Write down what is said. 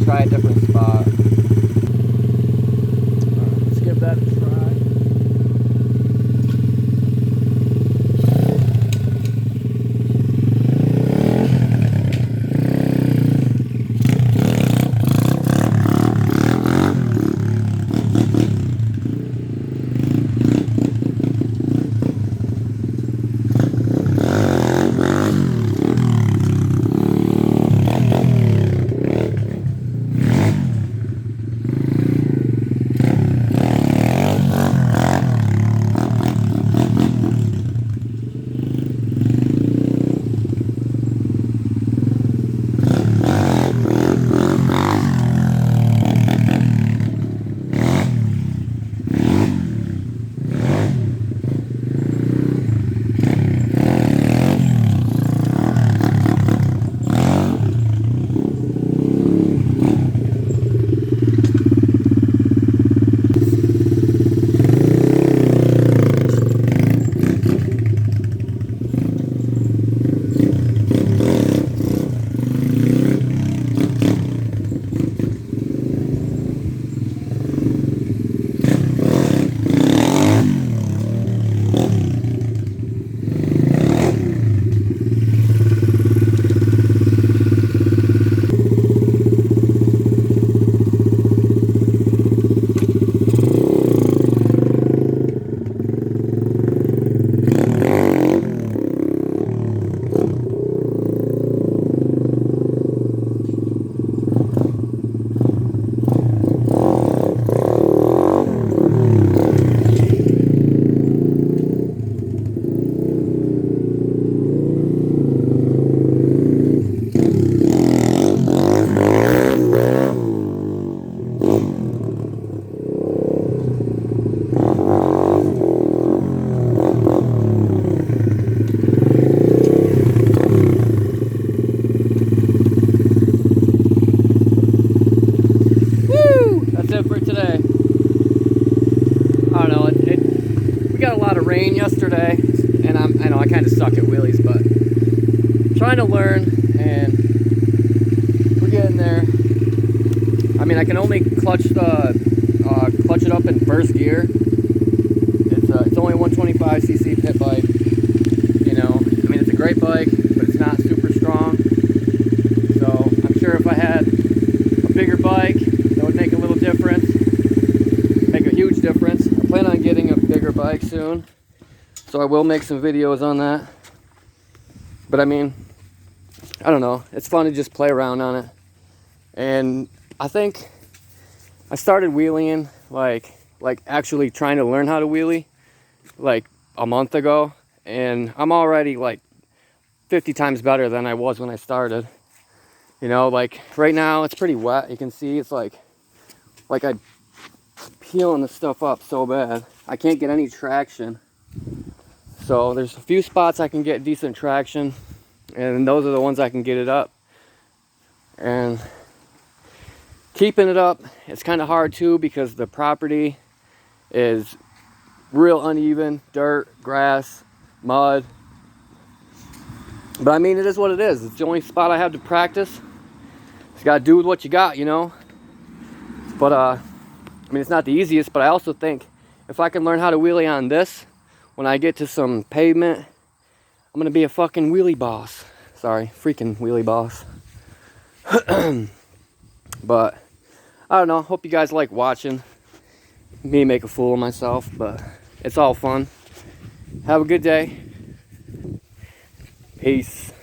try a different spot. Let's give that a try. For today. I don't know, we got a lot of rain yesterday, and I know I kind of suck at wheelies, but I'm trying to learn, and we're getting there. I mean, I can only clutch it up in first gear. It's only a 125cc pit bike, you know. I mean, it's a great bike, but it's not super strong. So I'm sure if I had a bigger bike, that would make a little difference, make a huge difference. I plan on getting a bigger bike soon, so I will make some videos on that. But I mean, I don't know, it's fun to just play around on it. And I think I started wheeling, like actually trying to learn how to wheelie, like a month ago, and I'm already like 50 times better than I was when I started. You know, like right now it's pretty wet. You can see it's like I'm peeling the stuff up so bad. I can't get any traction. So there's a few spots I can get decent traction, and those are the ones I can get it up. And keeping it up, it's kind of hard too, because the property is real uneven, dirt, grass, mud. But I mean, it is what it is. It's the only spot I have to practice. You gotta do with what you got, you know. But I mean, it's not the easiest, but I also think if I can learn how to wheelie on this, when I get to some pavement, I'm gonna be a fucking wheelie boss. Sorry, freaking wheelie boss. But I don't know, hope you guys like watching me make a fool of myself, but it's all fun. Have a good day. Peace.